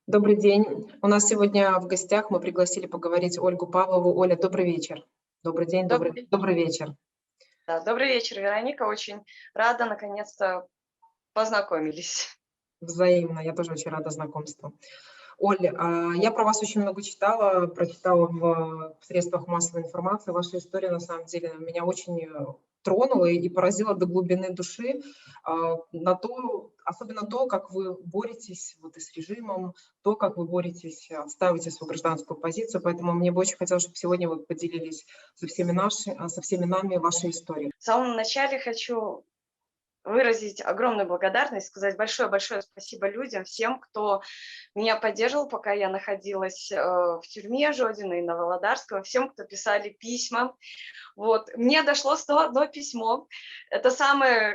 Добрый день. У нас сегодня в гостях мы пригласили поговорить Ольгу Павлову. Оля, добрый вечер. Добрый день, Добрый, добрый вечер. да, добрый вечер, Вероника. Очень рада, наконец-то познакомились. Взаимно. Я тоже очень рада знакомству. Оля, я про вас очень много читала, прочитала в средствах массовой информации. Ваша история, на самом деле, меня очень тронула и поразила до глубины души, особенно то, как вы боретесь вот и с режимом, то, как вы боретесь, отстаиваете свою гражданскую позицию. Поэтому мне бы очень хотелось, чтобы сегодня вы поделились со всеми нами вашей историей. В самом начале хочу выразить огромную благодарность, сказать большое-большое спасибо людям, всем, кто меня поддерживал, пока я находилась в тюрьме Жодина и Новолодарского, всем, кто писали письма. Вот. Мне дошло 101 письмо. Это самое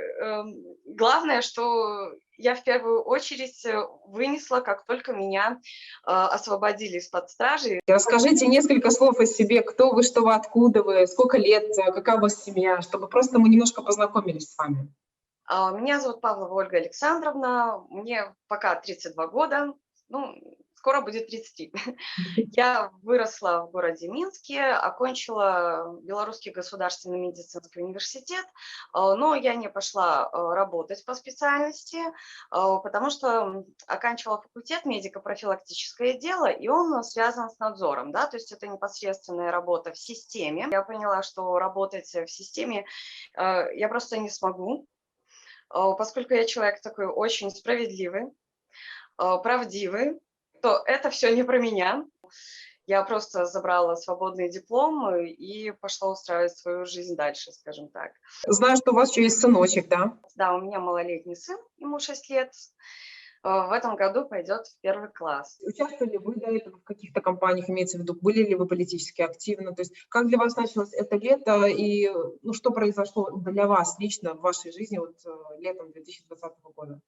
главное, что я в первую очередь вынесла, как только меня освободили из-под стражи. Расскажите несколько слов о себе, кто вы, что вы, откуда вы, сколько лет, какая у вас семья, чтобы просто мы немножко познакомились с вами. Меня зовут Павлова Ольга Александровна, мне пока 32 года, ну, скоро будет 33. Я выросла в городе Минске, окончила Белорусский государственный медицинский университет, но я не пошла работать по специальности, потому что оканчивала факультет медико-профилактическое дело, и он связан с надзором, да, то есть это непосредственная работа в системе. Я поняла, что работать в системе я просто не смогу, поскольку я человек такой очень справедливый, правдивый, то это все не про меня. Я просто забрала свободный диплом и пошла устраивать свою жизнь дальше, скажем так. Знаю, что у вас еще есть сыночек, да? Да, у меня малолетний сын, ему 6 лет. В этом году пойдет в 1 класс. Участвовали вы до этого в каких-то кампаниях, имеется в виду, были ли вы политически активны? То есть как для вас началось это лето и ну, что произошло для вас лично в вашей жизни вот, летом 2020 года?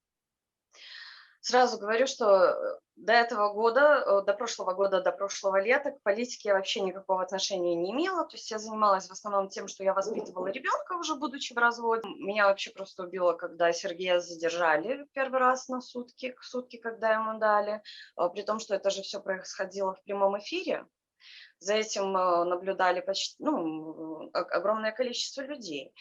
Сразу говорю, что до этого года, до прошлого года, до прошлого лета к политике я вообще никакого отношения не имела. То есть я занималась в основном тем, что я воспитывала ребенка, уже будучи в разводе. Меня вообще просто убило, когда Сергея задержали первый раз на сутки, когда ему дали. При том, что это же все происходило в прямом эфире. За этим наблюдали почти, ну, огромное количество людей.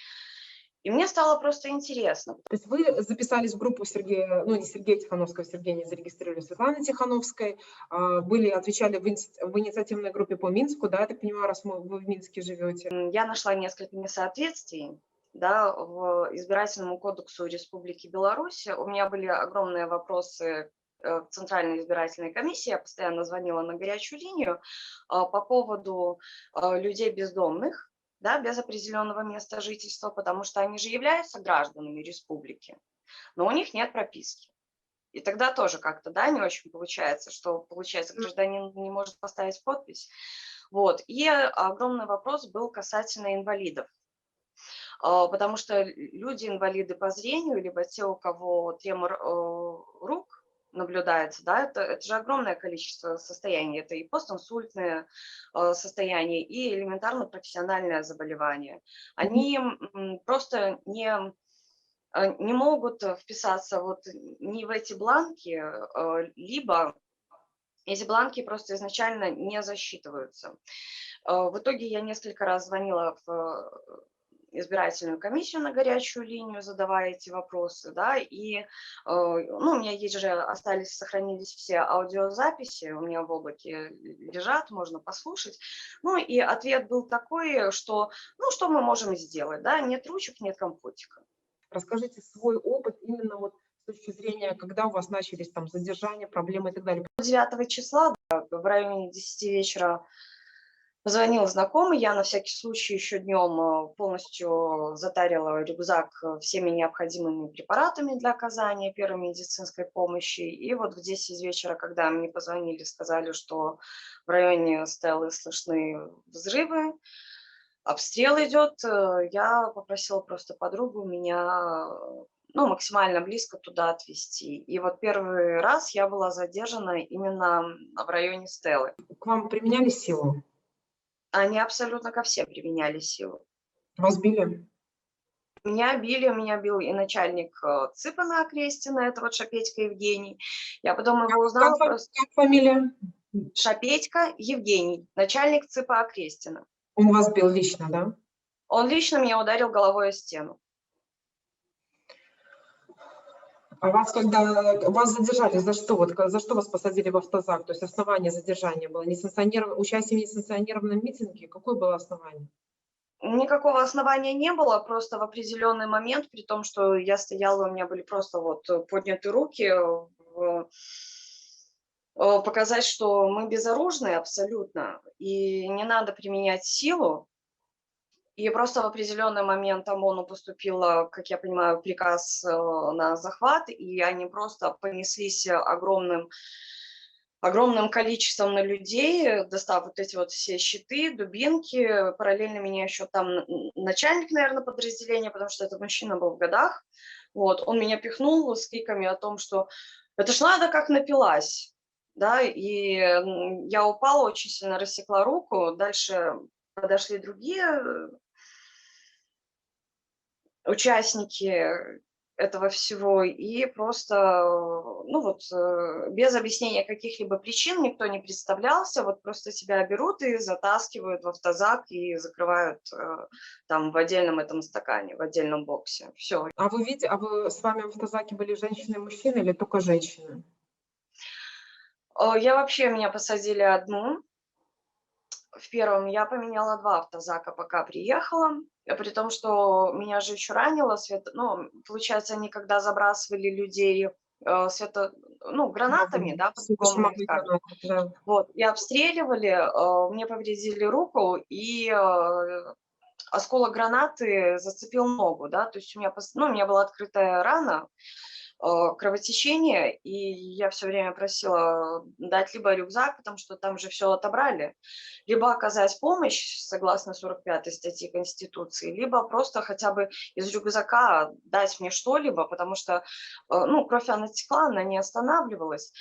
И мне стало просто интересно. То есть вы записались в группу Сергея, ну не Сергея Тихановского, Сергея не зарегистрировали, Светланы Тихановской, отвечали в инициативной группе по Минску, да, я так понимаю, раз вы в Минске живете. Я нашла несколько несоответствий, да, в избирательному кодексу Республики Беларусь. У меня были огромные вопросы к Центральной избирательной комиссии. Я постоянно звонила на горячую линию по поводу людей бездомных, да, без определенного места жительства, потому что они же являются гражданами республики, но у них нет прописки. И тогда тоже как-то, да, не очень получается, что, получается, гражданин не может поставить подпись. Вот. И огромный вопрос был касательно инвалидов. Потому что люди-инвалиды по зрению, либо те, у кого тремор рук наблюдается, да, это же огромное количество состояний. Это и постинсультное состояние, и элементарно профессиональное заболевание. Они просто не могут вписаться вот ни в эти бланки, либо эти бланки просто изначально не засчитываются. В итоге я несколько раз звонила в избирательную комиссию на горячую линию, задавая эти вопросы, да, и, ну, у меня есть же, сохранились все аудиозаписи, у меня в облаке лежат, можно послушать. Ну, и ответ был такой, что, ну, что мы можем сделать, да, нет ручек, нет компотика. Расскажите свой опыт именно вот с точки зрения, когда у вас начались там задержания, проблемы и так далее. 9 числа, да, в районе 10 вечера позвонил знакомый, я на всякий случай еще днем полностью затарила рюкзак всеми необходимыми препаратами для оказания первой медицинской помощи. И вот в 10 вечера, когда мне позвонили, сказали, что в районе Стеллы слышны взрывы, обстрел идет, я попросила просто подругу меня ну, максимально близко туда отвезти. И вот первый раз я была задержана именно в районе Стеллы. К вам применяли силу? Они абсолютно ко всем применяли силу. Вас били? Меня бил и начальник ЦИПа на Окрестина, это вот Шапетько Евгений. Я потом его узнала просто. Как фамилия? Шапетько Евгений, начальник ЦИПа Окрестина. Он вас бил лично, да? Он лично меня ударил головой о стену. А вас задержали, за что? Вот за что вас посадили в автозак? То есть основание задержания было участие в несанкционированном митинге? Какое было основание? Никакого основания не было, просто в определенный момент, при том, что я стояла, у меня были просто вот подняты руки, показать, что мы безоружны абсолютно, и не надо применять силу. И просто в определенный момент ОМОНу поступил, как я понимаю, приказ на захват, и они просто понеслись огромным количеством на людей, достав вот эти вот все щиты, дубинки. Параллельно меня еще там начальник, наверное, подразделения, потому что этот мужчина был в годах. Вот, он меня пихнул с криками о том, что это ж надо как напилась. Да, и я упала, очень сильно рассекла руку. Дальше подошли другие участники этого всего, и просто, ну вот, без объяснения каких-либо причин никто не представлялся, вот просто тебя берут и затаскивают в автозак и закрывают там в отдельном этом стакане, в отдельном боксе. Все. А вы с вами в автозаке были женщины и мужчины или только женщины? Меня посадили одну. В первом я поменяла 2 автозака, пока приехала, при том, что меня же еще ранило, ну, получается, они когда забрасывали людей гранатами, да, по-другому не скажешь. Да. Вот, и обстреливали, мне повредили руку, и осколок гранаты зацепил ногу, да, то есть у меня была открытая рана, кровотечение, и я все время просила дать либо рюкзак, потому что там же все отобрали, либо оказать помощь, согласно 45-й статье Конституции, либо просто хотя бы из рюкзака дать мне что-либо, потому что, кровь, она текла, она не останавливалась.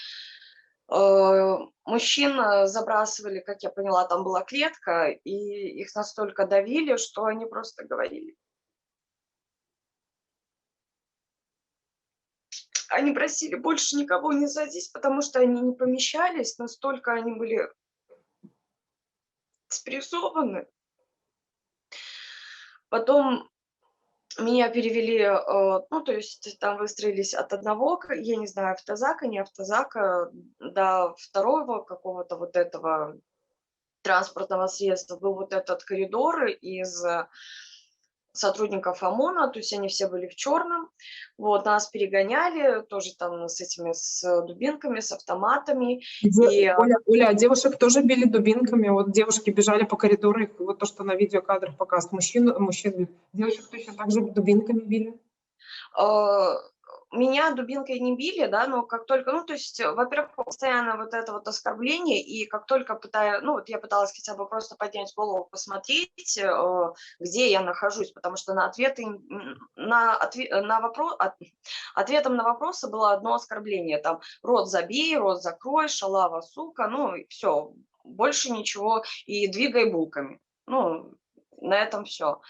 Мужчин забрасывали, как я поняла, там была клетка, и их настолько давили, что они просто говорили. Они просили больше никого не садись, потому что они не помещались, настолько они были спрессованы. Потом меня перевели, то есть там выстроились от одного, я не знаю, автозака, не автозака, до второго какого-то вот этого транспортного средства. Был вот этот коридор из сотрудников ОМОНа, то есть они все были в черном. Вот, нас перегоняли тоже там с дубинками, с автоматами. Оля, а девушек тоже били дубинками? Вот девушки бежали по коридору, вот то, что на видеокадрах показывают. Мужчин, девушек точно так же дубинками били? Меня дубинкой не били, да, но как только, во-первых, постоянно вот это вот оскорбление, и как только я пыталась хотя бы просто поднять голову, посмотреть, где я нахожусь, потому что ответом на вопросы было одно оскорбление, там, рот забей, рот закрой, шалава, сука, и все, больше ничего, и двигай булками, на этом все.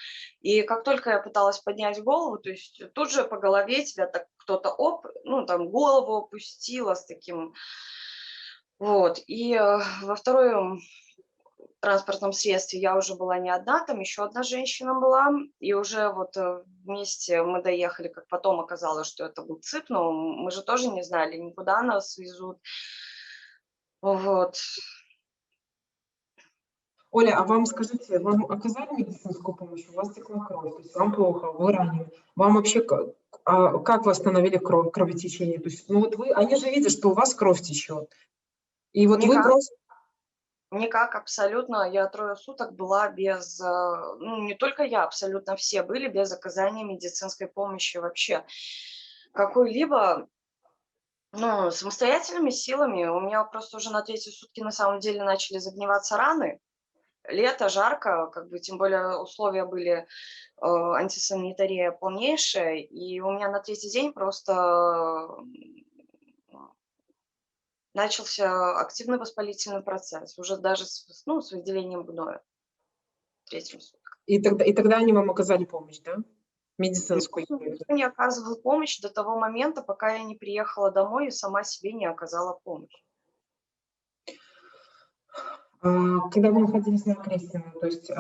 И как только я пыталась поднять голову, то есть тут же по голове тебя так кто-то голову опустила с таким. Вот. И во втором транспортном средстве я уже была не одна, там еще одна женщина была, и уже вот вместе мы доехали, как потом оказалось, что это был ЦИП, но мы же тоже не знали, никуда нас везут. Вот. Оля, а вам, скажите, вам оказали медицинскую помощь? У вас текла кровь, то есть вам плохо, вы ранены. Вам вообще как вы остановили кровотечение? То есть, они же видят, что у вас кровь течет. И вот вы просто... Никак, абсолютно. Я 3 суток была без, не только я, абсолютно все были без оказания медицинской помощи вообще. Какой-либо, самостоятельными силами. У меня просто уже на 3-е сутки на самом деле начали загниваться раны. Лето, жарко, тем более условия были, антисанитария полнейшая, и у меня на 3-й день просто начался активный воспалительный процесс, уже даже с выделением гноя. 3-м суткам. И тогда они вам оказали помощь, да? медицинскую? Никто не оказывал помощь до того момента, пока я не приехала домой и сама себе не оказала помощь. Когда вы находились на Крестина, то есть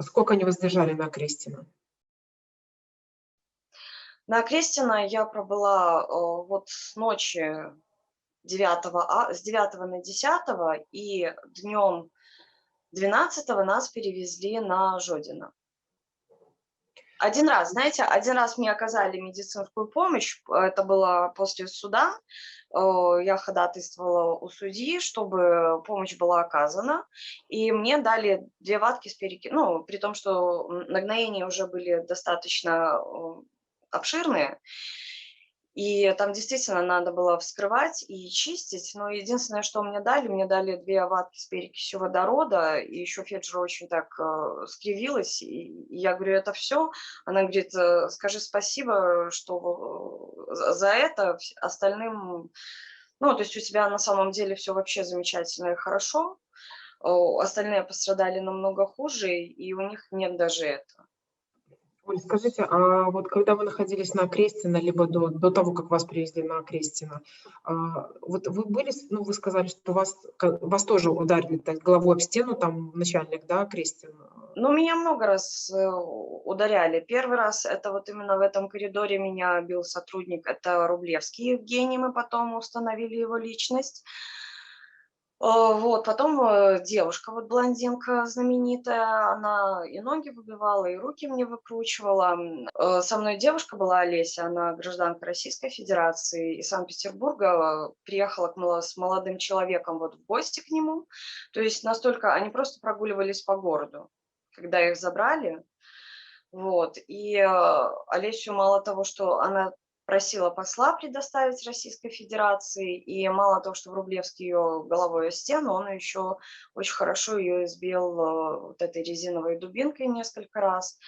сколько они вас держали на Крестина? На Крестина я пробыла вот с ночи 9, с 9 на 10, и днем 12 нас перевезли на Жодино. Один раз, знаете, один раз мне оказали медицинскую помощь, это было после суда, я ходатайствовала у судьи, чтобы помощь была оказана, и мне дали 2 ватки с ну, при том, что нагноения уже были достаточно обширные, и там действительно надо было вскрывать и чистить, но единственное, что мне дали 2 ватки с перекисью водорода, и еще фельдшер очень так скривилась, и я говорю, это все? Она говорит, скажи спасибо, что за это остальным, ну, то есть у тебя на самом деле все вообще замечательно и хорошо, остальные пострадали намного хуже, и у них нет даже этого. Оль, скажите, а вот когда вы находились на Крестина, либо до того, как вас привезли на Крестина, вот вы были, ну, вы сказали, что вас тоже ударили так, головой об стену, там начальник, да, Крестина? Ну, меня много раз ударяли. Первый раз это вот именно в этом коридоре меня бил сотрудник, это Рублевский Евгений, мы потом установили его личность. Вот, потом девушка, вот блондинка знаменитая, она и ноги выбивала, и руки мне выкручивала. Со мной девушка была Олеся, она гражданка Российской Федерации из Санкт-Петербурга, приехала с молодым человеком вот в гости к нему. То есть настолько они просто прогуливались по городу, когда их забрали. Вот, и Олесю мало того, что она просила посла предоставить Российской Федерации, и мало того, что Врублевский ее головой о стену, он еще очень хорошо ее избил вот этой резиновой дубинкой несколько раз.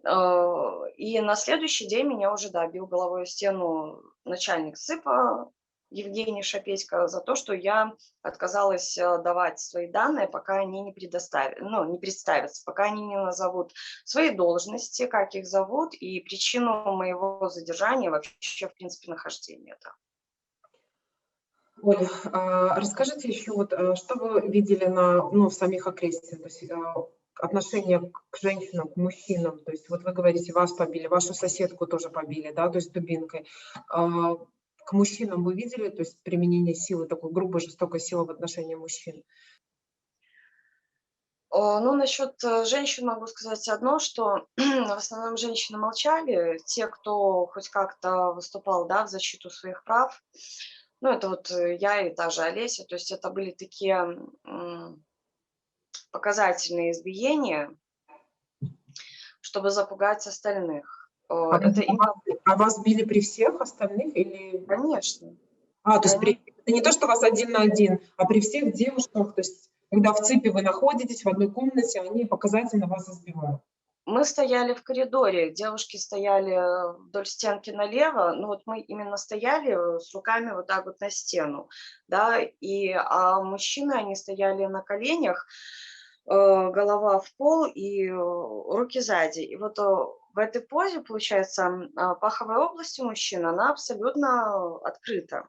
И на следующий день меня уже, да, бил головой о стену начальник СИПа Евгений Шапетько за то, что я отказалась давать свои данные, пока они не предоставят, ну, не представятся, пока они не назовут свои должности, как их зовут, и причину моего задержания, вообще, в принципе, нахождения там. Оля, расскажите еще, вот, что вы видели в самих окрестностях, то есть, отношение к женщинам, к мужчинам, то есть вот вы говорите, вас побили, вашу соседку тоже побили, да, то есть дубинкой. К мужчинам вы видели, то есть применение силы, такой грубой, жестокой силы в отношении мужчин? Ну, насчет женщин могу сказать одно, что в основном женщины молчали, те, кто хоть как-то выступал, да, в защиту своих прав. Ну, это вот я и та же Олеся, то есть это были такие показательные избиения, чтобы запугать остальных. А, Это именно, вас били при всех остальных или... конечно, То есть это не то, что вас один на один, а при всех девушках, то есть когда в цепи вы находитесь в одной комнате, они показательно вас избивают. мы стояли в коридоре, девушки стояли вдоль стенки налево, ну вот мы именно стояли с руками вот так вот на стену, да, а мужчины, они стояли на коленях, голова в пол и руки сзади. И вот в этой позе, получается, паховая область у мужчин, она абсолютно открыта.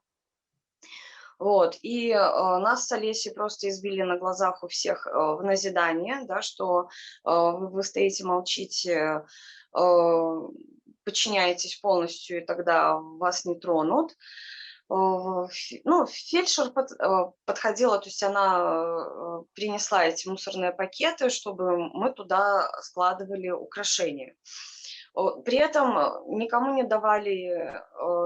Вот, и нас с Олесей просто избили на глазах у всех в назидание, да, что вы стоите, молчите, подчиняетесь полностью, и тогда вас не тронут. Ну, фельдшер подходила, то есть она принесла эти мусорные пакеты, чтобы мы туда складывали украшения. При этом никому не давали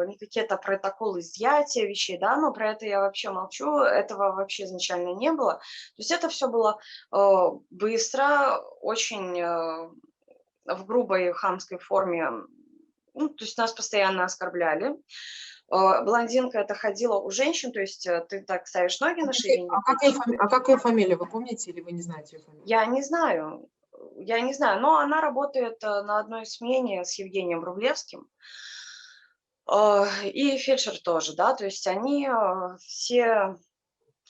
никакие-то протоколы изъятия вещей, да, но про это я вообще молчу, этого вообще изначально не было. То есть это все было быстро, очень в грубой хамской форме, ну, то есть нас постоянно оскорбляли. Блондинка это ходила у женщин, то есть ты так ставишь ноги на ширинке. Как ее фамилия, вы помните или вы не знаете ее фамилию? Я не знаю, но она работает на одной смене с Евгением Рублевским. И фельдшер тоже, да, то есть они все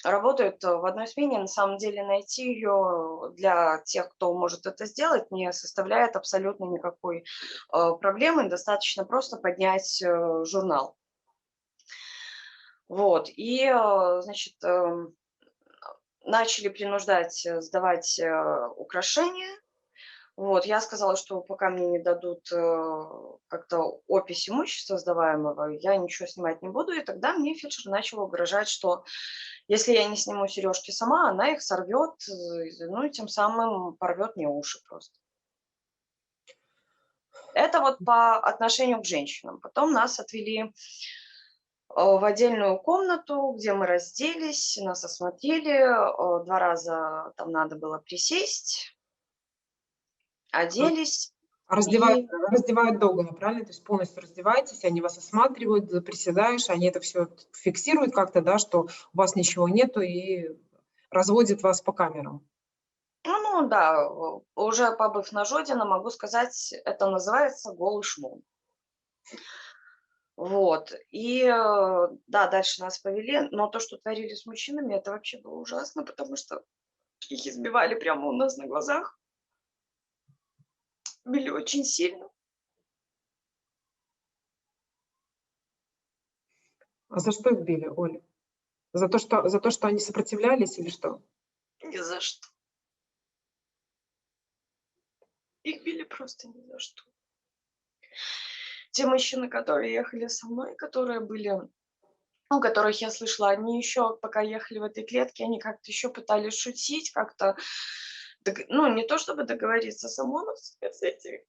работают в одной смене. На самом деле найти ее для тех, кто может это сделать, не составляет абсолютно никакой проблемы. Достаточно просто поднять журнал. Вот. И, значит, начали принуждать сдавать украшения. Вот, я сказала, что пока мне не дадут как-то опись имущества сдаваемого, я ничего снимать не буду. И тогда мне фельдшер начал угрожать, что если я не сниму сережки сама, она их сорвет, ну и тем самым порвет мне уши просто. Это вот по отношению к женщинам. Потом нас отвели в отдельную комнату, где мы разделись, нас осмотрели. 2 раза там надо было присесть, оделись. Раздевают, раздевают догола, правильно? То есть полностью раздеваетесь, они вас осматривают, приседаешь, они это все фиксируют как-то, да, что у вас ничего нету, и разводят вас по камерам. Ну да, уже побыв на Жодино, могу сказать, это называется голый шмон. Вот. И да, дальше нас повели, но то, что творили с мужчинами, это вообще было ужасно, потому что их избивали прямо у нас на глазах, били очень сильно. А за что их били, Оля? За то, что они сопротивлялись или что? Ни за что. Их били просто ни за что. Те мужчины, которые ехали со мной, которые были, ну, которых я слышала, они еще, пока ехали в этой клетке, они как-то еще пытались шутить, как-то, ну, не то чтобы договориться с ОМОНовцами, с этими.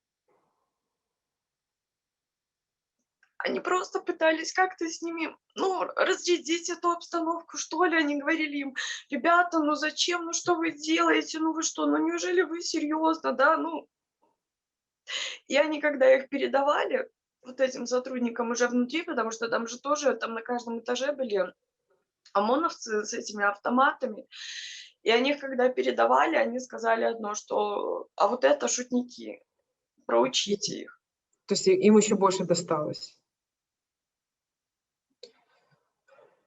Они просто пытались как-то с ними, ну, разрядить эту обстановку, что ли. Они говорили им: ребята, ну зачем, ну что вы делаете, ну вы что, ну неужели вы серьезно, да, ну. И они, когда их передавали вот этим сотрудникам уже внутри, потому что там же тоже, там на каждом этаже были ОМОНовцы с этими автоматами, и они их когда передавали, они сказали одно, что а вот это шутники, проучите их. То есть им еще больше досталось.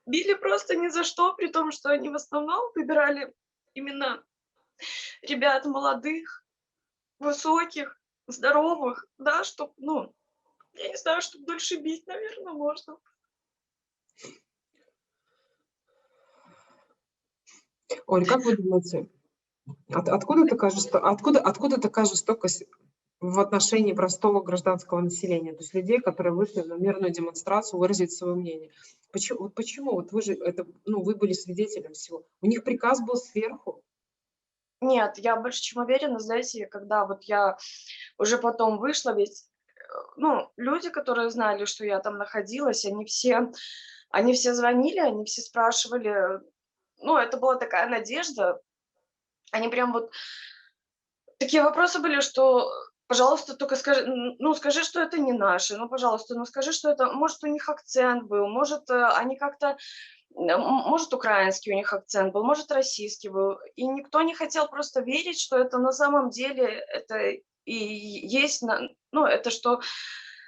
Били просто ни за что, при том, что они в основном выбирали именно ребят молодых, высоких, здоровых, да, чтоб, ну, я не знаю, чтобы дольше бить, наверное, можно. Оль, как вы думаете, откуда такая жестокость в отношении простого гражданского населения, то есть людей, которые вышли на мирную демонстрацию выразить свое мнение? Почему? Вот вы же это, ну, вы были свидетелем всего. У них приказ был сверху. Нет, я больше чем уверена, знаете, когда вот я уже потом вышла, ведь, ну, люди, которые знали, что я там находилась, они все звонили, они все спрашивали, ну, это была такая надежда, они прям вот такие вопросы были, что, пожалуйста, только скажи, ну, скажи, что это не наши, ну, пожалуйста, ну, скажи, что это, может, у них акцент был, может, они как-то, может, украинский у них акцент был, может, российский был. И никто не хотел просто верить, что это на самом деле, это и есть, ну, это что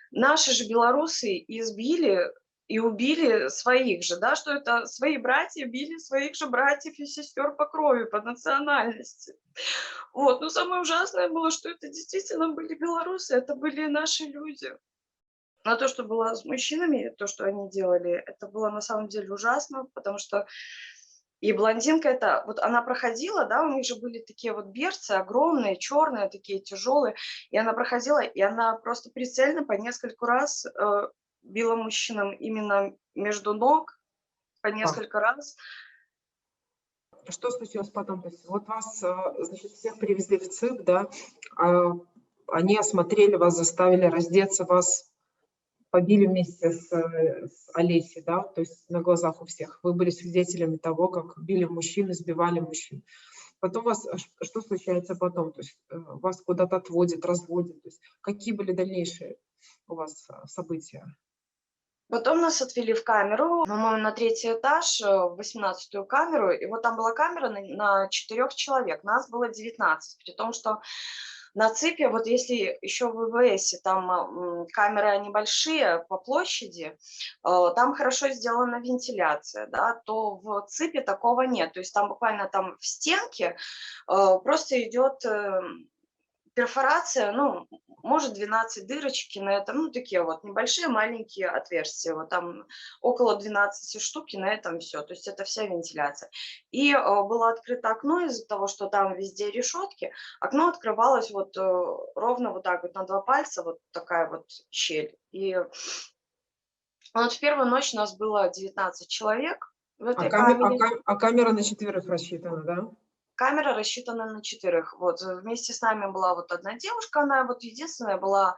наши же белорусы избили и убили своих же, да, что это свои братья били своих же братьев и сестер по крови, по национальности. Вот, но самое ужасное было, что это действительно были белорусы, это были наши люди. А то, что было с мужчинами, то, что они делали, это было на самом деле ужасно, потому что и блондинка эта, вот она проходила, да, у них же были такие вот берцы огромные, черные, такие тяжелые, и она проходила, и она просто прицельно по нескольку раз била мужчинам именно между ног, по несколько раз. Что случилось потом? То есть вот вас, значит, всех привезли в ЦИК, да, а они осмотрели вас, заставили раздеться, вас побили вместе с Олесей, да, то есть на глазах у всех. Вы были свидетелями того, как били мужчин, избивали мужчин. Потом вас, что случается потом? То есть вас куда-то отводят, разводят. То есть какие были дальнейшие у вас события? Потом нас отвели в камеру, по-моему, на 3-й этаж, в 18-ю камеру. И вот там была камера на 4 человек, нас было 19. При том, что На ЦИПе, вот если еще в ВВС там камеры небольшие по площади, там хорошо сделана вентиляция, да, то в ЦИПе такого нет. То есть там буквально там в стенке просто идет перфорация, ну, может 12 дырочки на этом, ну, такие вот небольшие маленькие отверстия, вот там около 12 штук, и на этом все, то есть это вся вентиляция. И было открыто окно из-за того, что там везде решетки, окно открывалось вот ровно вот так вот на 2 пальца, вот такая вот щель. И вот в первую ночь у нас было 19 человек в А, этой камере. камера на 4 рассчитана, да? Камера рассчитана на 4. Вот вместе с нами была вот одна девушка, она вот единственная была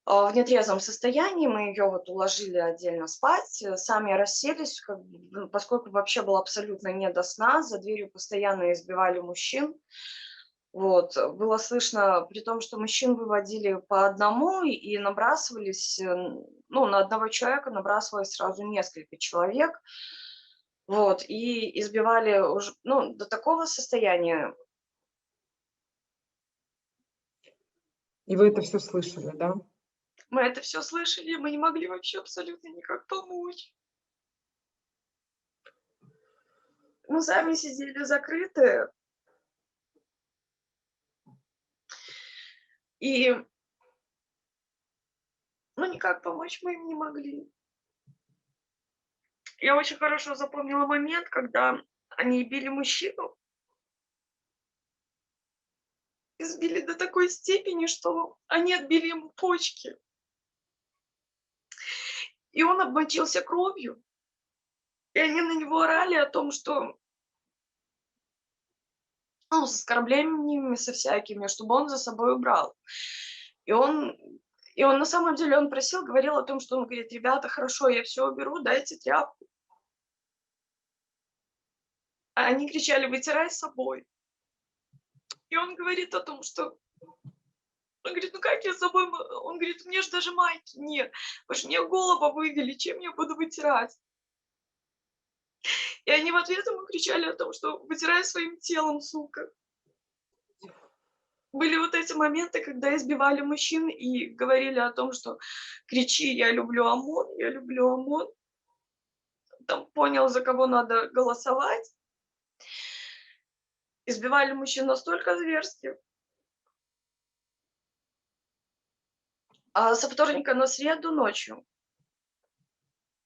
в нетрезвом состоянии, мы ее вот уложили отдельно спать, сами расселись, как бы, ну, поскольку вообще было абсолютно не до сна, за дверью постоянно избивали мужчин. Вот, было слышно, при том, что мужчин выводили по одному и набрасывались, ну, на одного человека набрасывалось сразу несколько человек, вот, и избивали уже, ну, до такого состояния. И вы это все слышали, да? Мы это все слышали, мы не могли вообще абсолютно никак помочь. Мы сами сидели закрытые, и, ну, никак помочь мы им не могли. Я очень хорошо запомнила момент, когда они били мужчину, избили до такой степени, что они отбили ему почки. И он обмочился кровью, и они на него орали о том, что, ну, с оскорблениями со всякими, чтобы он за собой убрал. И он и он на самом деле, он просил, говорил о том, что он говорит: "Ребята, хорошо, я все уберу, дайте тряпку". А они кричали: "Вытирай с собой". И он говорит о том, что он говорит: "Ну как я с собой мо" он говорит: "У меня же даже майки нет, вы ж мне голову вывели, чем я буду вытирать?" И они в ответ ему кричали о том, что: "Вытирай своим телом, сука". Были вот эти моменты, когда избивали мужчин и говорили о том, что: "Кричи: я люблю ОМОН, я люблю ОМОН". Там понял, за кого надо голосовать. Избивали мужчин настолько зверски. А со вторника на среду ночью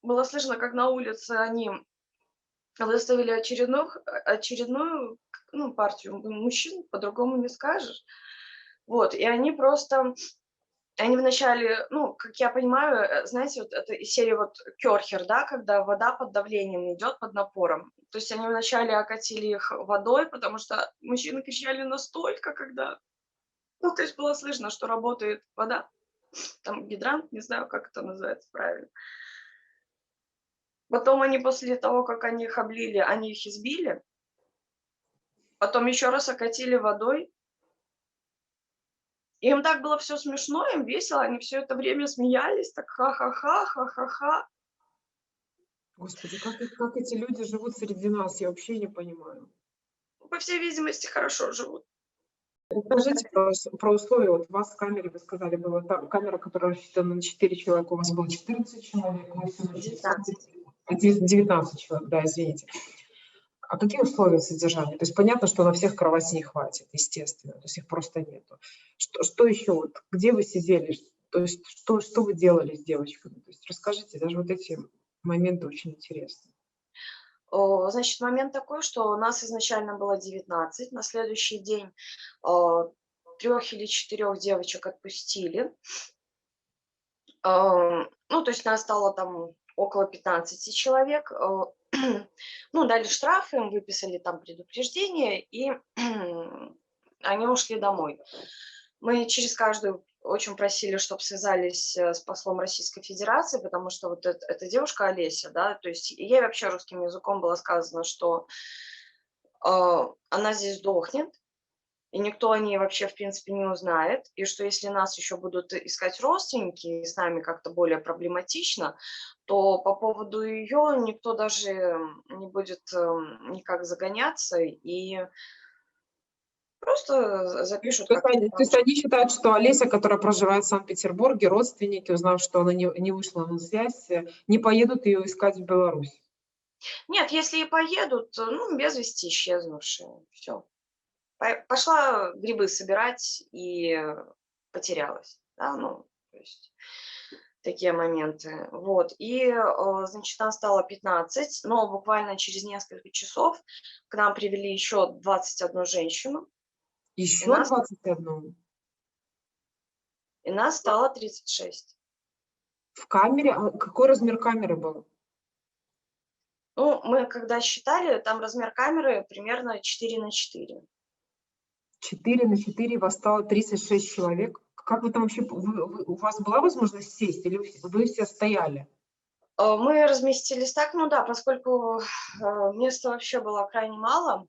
было слышно, как на улице они выставили очередную, ну, партию мужчин, по-другому не скажешь. Вот, и они просто, они вначале, ну, как я понимаю, знаете, вот это из серии вот кёрхер, да, когда вода под давлением идет, под напором. То есть они вначале окатили их водой, потому что мужчины кричали настолько, когда, ну, то есть было слышно, что работает вода, там гидрант, не знаю, как это называется правильно. Потом они после того, как они их облили, они их избили, потом еще раз окатили водой. Им так было все смешно, им весело, они все это время смеялись, так ха-ха-ха, ха-ха-ха. Господи, как эти люди живут среди нас, я вообще не понимаю. По всей видимости, хорошо живут. Расскажите про условия. Вот у вас в камере, вы сказали, была камера, которая рассчитана на 4 человека, у вас было 14 человек, вы всю ночь 19. 19 человек, да, извините. А какие условия содержания? То есть понятно, что на всех кровати не хватит, естественно, то есть их просто нету. Что еще? Вот, где вы сидели? То есть что вы делали с девочками? То есть расскажите, даже вот эти моменты очень интересны. Значит, момент такой, что у нас изначально было 19, на следующий день 3 или 4 девочек отпустили. Ну, то есть нас стало там около 15 человек. Ну, дали штрафы, им выписали там предупреждение, и они ушли домой. Мы через каждую очень просили, чтобы связались с послом Российской Федерации, потому что вот эта девушка Олеся, да, то есть ей вообще русским языком было сказано, что она здесь сдохнет, и никто о ней вообще, в принципе, не узнает, и что если нас еще будут искать родственники, и с нами как-то более проблематично, то по поводу ее никто даже не будет никак загоняться, и Просто запишут, То есть, как они считают, что Олеся, которая проживает в Санкт-Петербурге, родственники, узнав, что она не вышла на связь, не поедут ее искать в Беларусь. Нет, если и поедут, ну, без вести исчезнувшие. Все. Пошла грибы собирать и потерялась. Да, ну, то есть такие моменты. Вот. И, значит, нас стало 15, но буквально через несколько часов к нам привели еще 21 женщину, и Еще нас, 21 и нас стало 36. в камере. А какой размер камеры был? Ну, мы когда считали, там размер камеры примерно 4 на 4. 4 на 4, вас стало 36 человек. Как вы там вообще, у вас была возможность сесть или вы все стояли? Мы разместились так, ну да, поскольку места вообще было крайне мало,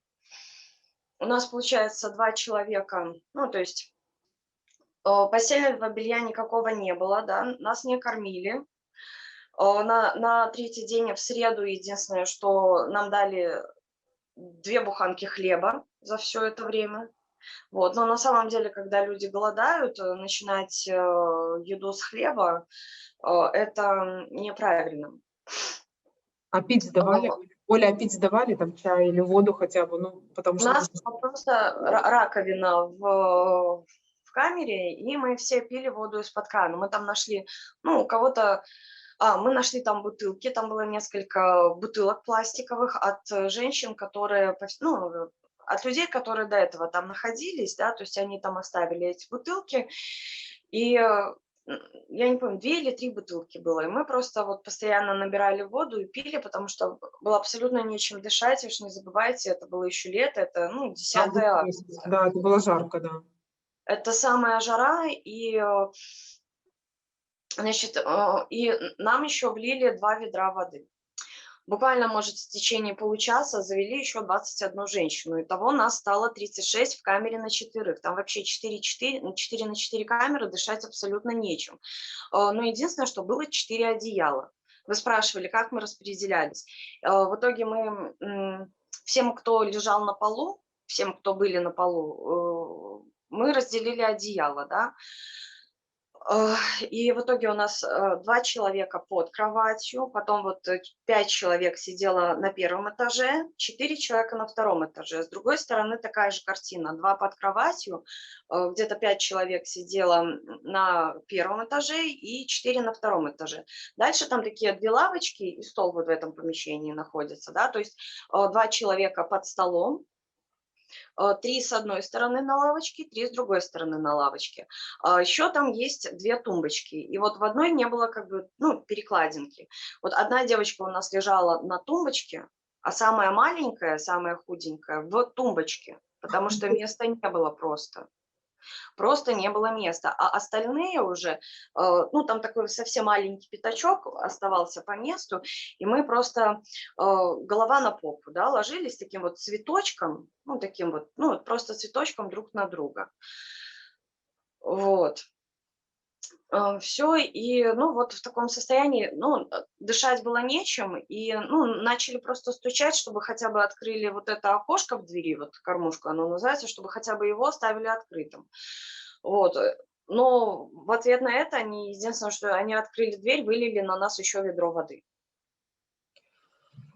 у нас, получается, 2 человека, ну, то есть постельного белья никакого не было, да, нас не кормили. На третий день, в среду, единственное, что нам дали 2 буханки хлеба за все это время. Вот. Но на самом деле, когда люди голодают, начинать еду с хлеба, это неправильно. А пить сдавали? Оля, а пить сдавали там чай или воду хотя бы? Ну, потому У что нас была просто раковина в камере, и мы все пили воду из-под крана. Мы там нашли, ну, у кого-то... мы нашли там бутылки, там было несколько бутылок пластиковых от женщин, которые, ну, от людей, которые до этого там находились, да, то есть они там оставили эти бутылки, и я не помню, 2 или 3 бутылки было, и мы просто вот постоянно набирали воду и пили, потому что было абсолютно нечем дышать, вы же не забывайте, это было еще лето, это, ну, 10 август месяц. августа. Да, это было жарко, да. Это самая жара, и, значит, и нам еще влили 2 ведра воды. Буквально, может, в течение получаса завели еще 21 женщину. Итого нас стало 36 в камере на 4. Там вообще 4 на 4 камеры, дышать абсолютно нечем. Но единственное, что было 4 одеяла. Вы спрашивали, как мы распределялись. В итоге мы всем, кто лежал на полу, всем, кто были на полу, мы разделили одеяло, да. И в итоге у нас 2 человека под кроватью, потом вот 5 человек сидело на 1 этаже, 4 человека на 2 этаже. С другой стороны такая же картина: 2 под кроватью, где-то 5 человек сидело на 1 этаже и 4 на 2 этаже. Дальше там такие 2 лавочки и стол вот в этом помещении находится, да, то есть 2 человека под столом, 3 с одной стороны на лавочке, 3 с другой стороны на лавочке. Еще там есть 2 тумбочки. И вот в одной не было как бы, ну, перекладинки. Вот одна девочка у нас лежала на тумбочке, а самая маленькая, самая худенькая в тумбочке, потому что места не было просто. Просто не было места. А остальные уже, ну, там такой совсем маленький пятачок оставался по месту, и мы просто голова на попу, да, ложились таким вот цветочком, ну, таким вот, ну, просто цветочком друг на друга. Вот. Все, и, ну, вот в таком состоянии, ну, дышать было нечем, и, ну, начали просто стучать, чтобы хотя бы открыли вот это окошко в двери, вот кормушка оно называется, чтобы хотя бы его оставили открытым. Вот. Но в ответ на это они, единственное, что они открыли дверь, вылили на нас еще ведро воды.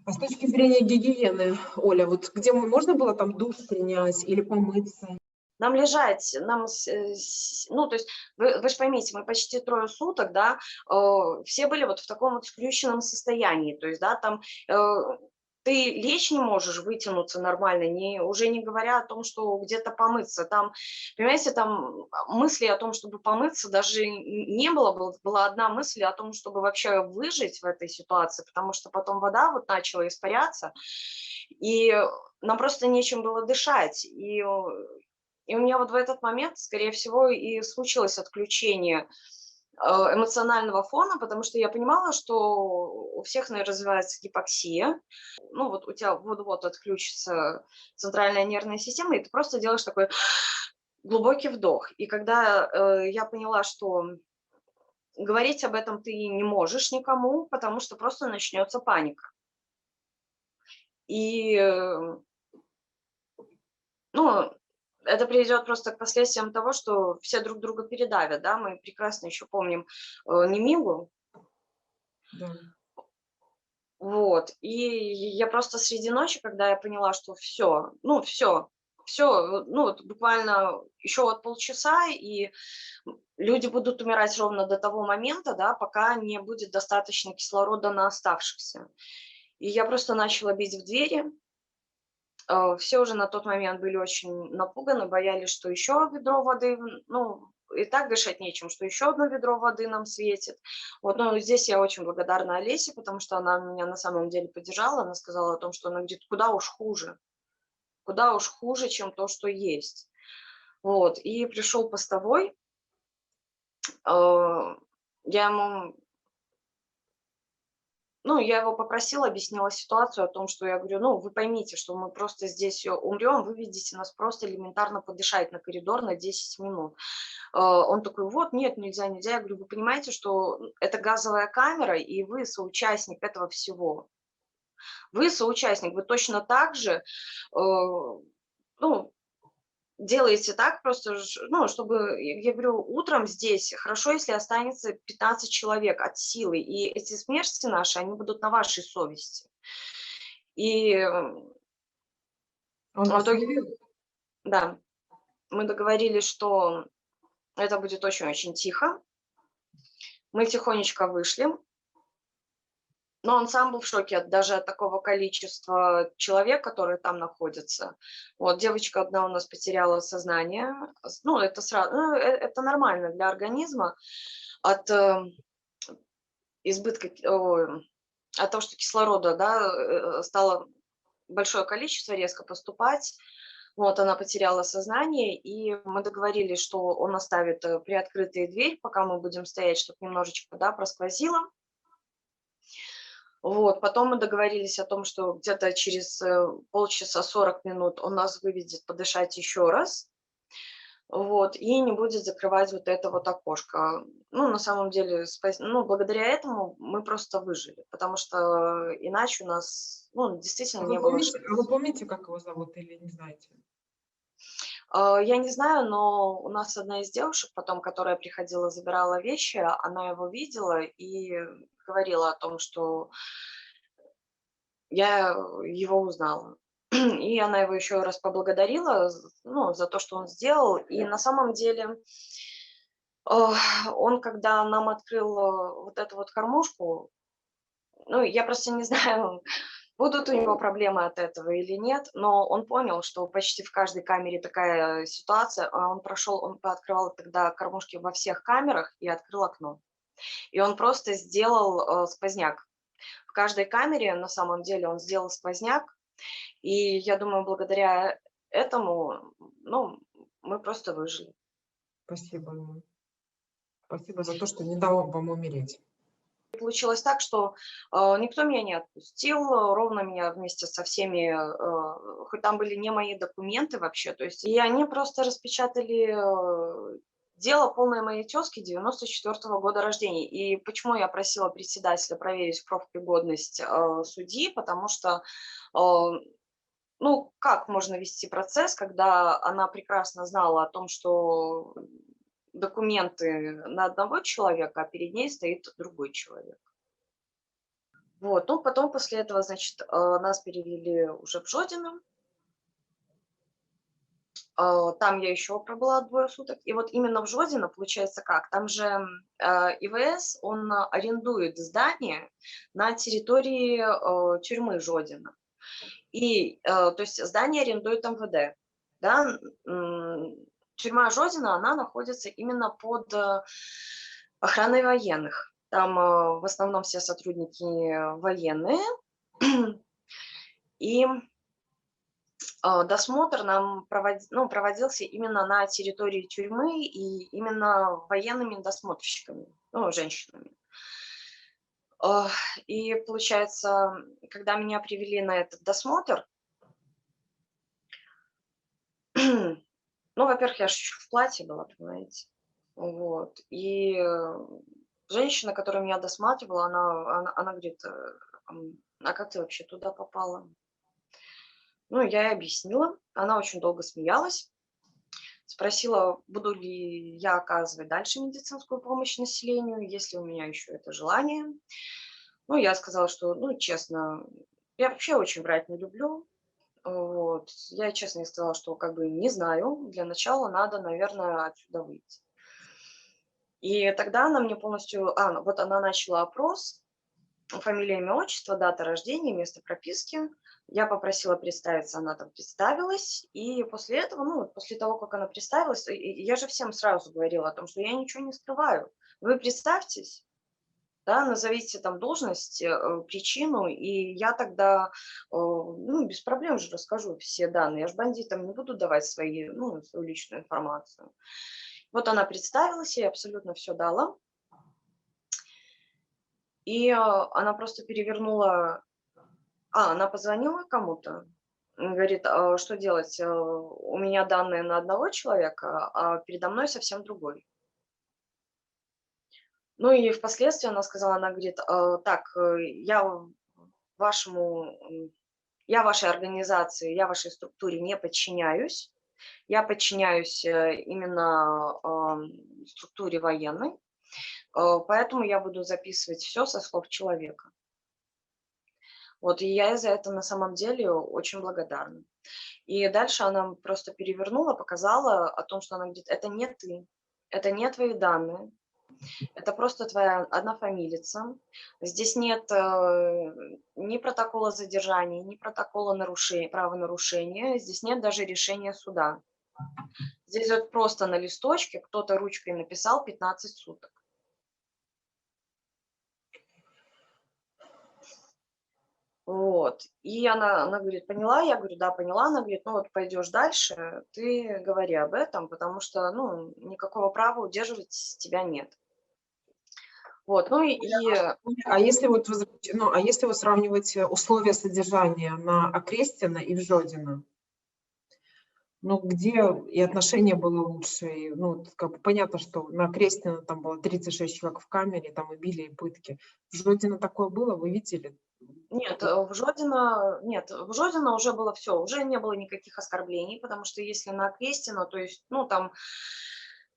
А с точки зрения гигиены, Оля, вот где можно было там душ принять или помыться? Нам лежать, ну, то есть, вы же поймите, мы почти 3 суток, да, все были вот в таком вот сключенном состоянии, то есть, да, там ты лечь не можешь, вытянуться нормально, уже не говоря о том, что где-то помыться. Там, понимаете, там мысли о том, чтобы помыться, даже не было. Была одна мысль о том, чтобы вообще выжить в этой ситуации, потому что потом вода вот начала испаряться, и нам просто нечем было дышать. И у меня вот в этот момент, скорее всего, и случилось отключение эмоционального фона, потому что я понимала, что у всех, наверное, развивается гипоксия. Ну, вот у тебя вот-вот отключится центральная нервная система, и ты просто делаешь такой глубокий вдох. И когда я поняла, что говорить об этом ты не можешь никому, потому что просто начнется паника. И, ну, это приведет просто к последствиям того, что все друг друга передавят, да, мы прекрасно еще помним Немигу, Да. вот, и я просто среди ночи, когда я поняла, что все, ну, все, ну, вот буквально еще вот полчаса, и люди будут умирать ровно до того момента, да, пока не будет достаточно кислорода на оставшихся. И я просто начала бить в двери. Все уже на тот момент были очень напуганы, боялись, что еще ведро воды, ну, и так дышать нечем, что еще одно ведро воды нам светит. Вот, ну, здесь я очень благодарна Олесе, потому что она меня на самом деле поддержала. Она сказала о том, что она говорит, куда уж хуже, чем то, что есть. Вот, и пришел постовой, я ему Ну, я его попросила, объяснила ситуацию о том, что я говорю, ну, вы поймите, что мы просто здесь умрем, выведите нас просто элементарно подышать на коридор на 10 минут. Он такой, вот, нет, нельзя, нельзя. Я говорю, вы понимаете, что это газовая камера, и вы соучастник этого всего. Вы соучастник, вы точно так же, ну, делаете так просто, ну, чтобы, я говорю, утром здесь хорошо, если останется 15 человек от силы, и эти смерти наши, они будут на вашей совести. И Он в вас итоге, вывел? да, мы договорились, что это будет очень-очень тихо. Мы тихонечко вышли, но он сам был в шоке даже от такого количества человек, которые там находятся. Вот девочка одна у нас потеряла сознание. Ну, это сразу, ну, это нормально для организма. От избытка, от того, что кислорода, да, стало большое количество резко поступать. Вот, она потеряла сознание, и мы договорились, что он оставит приоткрытую дверь, пока мы будем стоять, чтобы немножечко, да, просквозило. Вот, потом мы договорились о том, что где-то через полчаса, 40 минут он нас выведет подышать еще раз. Вот, и не будет закрывать вот это вот окошко. Ну, на самом деле, ну, благодаря этому мы просто выжили, потому что иначе у нас, ну, действительно не было шансов. А вы помните, как его зовут или не знаете? Я не знаю, но у нас одна из девушек потом, которая приходила, забирала вещи, она его видела и говорила о том, что я его узнала. И она его еще раз поблагодарила, ну, за то, что он сделал. И на самом деле он, когда нам открыл вот эту вот кормушку, ну, я просто не знаю, будут у него проблемы от этого или нет, но он понял, что почти в каждой камере такая ситуация. Он пооткрывал тогда кормушки во всех камерах и открыл окно. И он просто сделал сквозняк. В каждой камере, на самом деле, он сделал сквозняк. И я думаю, благодаря этому, ну, мы просто выжили. Спасибо ему. Спасибо за то, что не дал вам умереть. Получилось так, что никто меня не отпустил, ровно меня вместе со всеми, хоть там были не мои документы вообще, то есть, и они просто распечатали дело полной моей тезки 94-го года рождения. И почему я просила председателя проверить профпригодность судьи, потому что, ну, как можно вести процесс, когда она прекрасно знала о том, что документы на одного человека, а перед ней стоит другой человек. Вот, ну, потом после этого, значит, нас перевели уже в Жодино. Там я еще пробыла 2 суток. И вот именно в Жодино, получается как, там же ИВС, он арендует здание на территории тюрьмы Жодино. И, то есть здание арендует МВД, да. Тюрьма Жодино, она находится именно под охраной военных. Там в основном все сотрудники военные. И досмотр нам проводился именно на территории тюрьмы и именно военными досмотрщиками, ну, женщинами. И получается, когда меня привели на этот досмотр, ну, во-первых, я же еще в платье была, понимаете. Вот. И женщина, которая меня досматривала, она говорит, а как ты вообще туда попала? Ну, я ей объяснила. Она очень долго смеялась. Спросила, буду ли я оказывать дальше медицинскую помощь населению, есть ли у меня еще это желание. Ну, я сказала, что, ну, честно, я вообще очень врать не люблю. Вот. Я честно ей сказала, что как бы не знаю, для начала надо, наверное, отсюда выйти. И тогда она мне полностью, вот она начала опрос, фамилия, имя, отчество, дата рождения, место прописки. Я попросила представиться, она там представилась. И после этого, ну, вот после того, как она представилась, я же всем сразу говорила о том, что я ничего не скрываю. Вы представьтесь, да, назовите там должность, причину, и я тогда, ну, без проблем же расскажу все данные. Я же бандитам не буду давать ну, свою личную информацию. Вот она представилась, я ей абсолютно все дала. И она просто перевернула. Она позвонила кому-то, говорит: Что делать? У меня данные на одного человека, а передо мной совсем другой". Ну и впоследствии она сказала, она говорит: "Так, вашему, я вашей организации, я вашей структуре не подчиняюсь. Я подчиняюсь именно структуре военной, поэтому я буду записывать все со слов человека". Вот, и я ей за это на самом деле очень благодарна. И дальше она просто перевернула, показала о том, что она говорит: "Это не ты, это не твои данные, это просто твоя однофамилица. Здесь нет ни протокола задержания, ни протокола правонарушения, здесь нет даже решения суда. Здесь вот просто на листочке кто-то ручкой написал 15 суток". Вот. И она говорит: "Поняла?" Я говорю: "Да, поняла". Она говорит: "Ну вот пойдешь дальше, ты говори об этом, потому что, ну, никакого права удерживать тебя нет". Вот, ну А если вот, ну, а если вот сравнивать условия содержания на Окрестина и в Жодино, ну, где и отношение было лучше, и, ну, вот как бы понятно, что на Окрестина там было 36 человек в камере, там и били, и пытки. В Жодино такое было, вы видели? нет, в Жодино уже было все, уже не было никаких оскорблений, потому что если на Окрестина, то есть, ну, там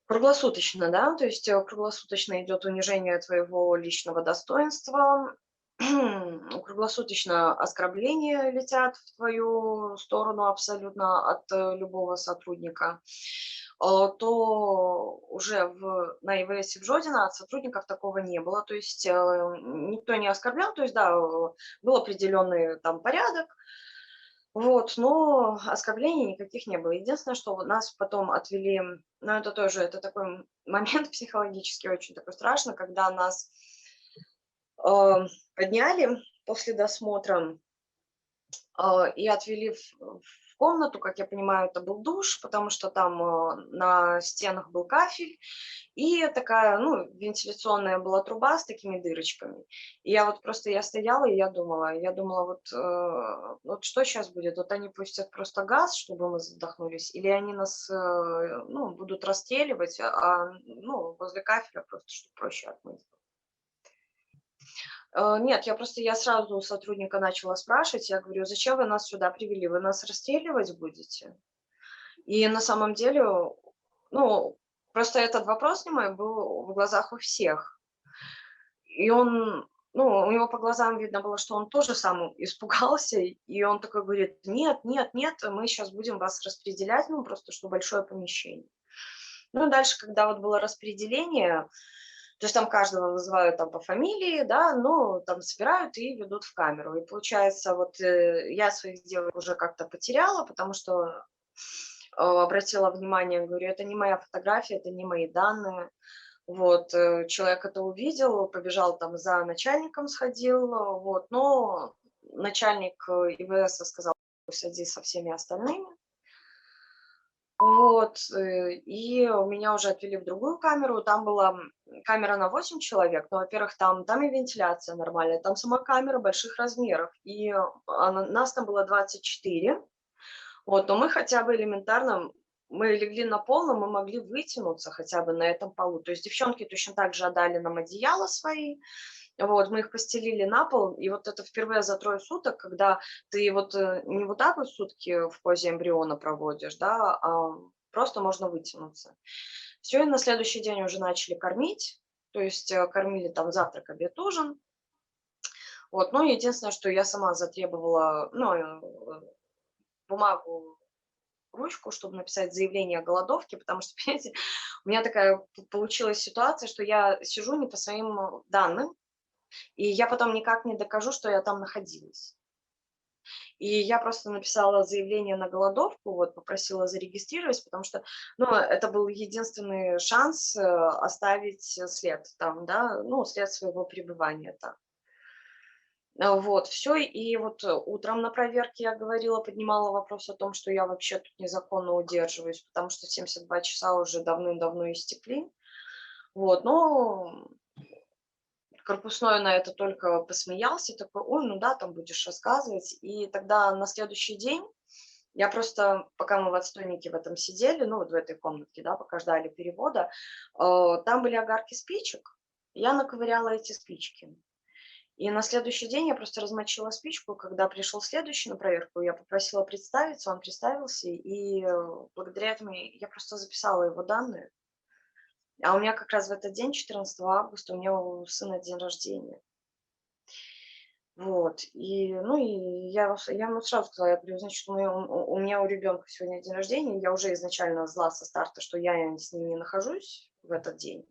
круглосуточно, да, то есть, круглосуточно идет унижение твоего личного достоинства, круглосуточно оскорбления летят в твою сторону абсолютно от, любого сотрудника, то уже на ИВС в Жодино от сотрудников такого не было. То есть, никто не оскорблял, то есть, да, был определенный там порядок, вот, но оскорблений никаких не было. Единственное, что вот нас потом отвели, ну, это тоже, это такой момент психологически очень такой страшный, когда нас подняли после досмотра и отвели в комнату, как я понимаю, это был душ, потому что там на стенах был кафель, и такая, ну, вентиляционная была труба с такими дырочками. И я вот просто, я стояла, и я думала, вот что сейчас будет? Вот они пустят просто газ, чтобы мы задохнулись, или они нас, ну, будут расстреливать, ну, возле кафеля просто, чтобы проще отмыть. Нет, я сразу у сотрудника начала спрашивать, я говорю: "Зачем вы нас сюда привели? Вы нас расстреливать будете?" И на самом деле, ну, просто этот вопрос немой был в глазах у всех. И он, ну, у него по глазам видно было, что он тоже сам испугался, и он такой говорит: "Нет, нет, нет, мы сейчас будем вас распределять, ну, просто что большое помещение". Ну и дальше, когда вот было распределение, то есть там каждого вызывают там по фамилии, да, ну, там собирают и ведут в камеру. И получается, вот я своих девок уже как-то потеряла, потому что обратила внимание, говорю: "Это не моя фотография, это не мои данные". Вот, человек это увидел, побежал там за начальником сходил, вот, но начальник ИВС сказал: "Садись со всеми остальными". Вот, и меня уже отвели в другую камеру. Там была камера на 8 человек, но, во-первых, там и вентиляция нормальная, там сама камера больших размеров, и нас там было 24. Вот, но мы хотя бы элементарно, мы легли на пол, но мы могли вытянуться хотя бы на этом полу. То есть девчонки точно так же отдали нам одеяла свои, вот, мы их постелили на пол, и вот это впервые за 3 суток, когда ты вот не вот так вот сутки в позе эмбриона проводишь, да, просто можно вытянуться. Все, и на следующий день уже начали кормить, то есть кормили там завтрак, обед, ужин. Вот, ну, единственное, что я сама затребовала, ну, бумагу, ручку, чтобы написать заявление о голодовке, потому что, понимаете, у меня такая получилась ситуация, что я сижу не по своим данным, и я потом никак не докажу, что я там находилась. И я просто написала заявление на голодовку, вот, попросила зарегистрировать, потому что, ну, это был единственный шанс оставить след там, да, ну, след своего пребывания там. Вот, все, и вот утром на проверке я говорила, поднимала вопрос о том, что я вообще тут незаконно удерживаюсь, потому что 72 часа уже давным-давно истекли. Вот, но корпусной на это только посмеялся, такой: ой, ну да, там будешь рассказывать. И тогда на следующий день я просто, пока мы в отстойнике в этом сидели, ну вот в этой комнатке, да, пока ждали перевода, там были огарки спичек, я наковыряла эти спички. И на следующий день я просто размочила спичку. Когда пришел следующий на проверку, я попросила представиться, он представился, и благодаря этому я просто записала его данные. А у меня как раз в этот день, 14 августа, у меня у сына день рождения. Вот, и, ну, и я ему сразу сказала, я говорю, значит, у меня у ребенка сегодня день рождения, я уже изначально зла со старта, что я с ним не нахожусь в этот день.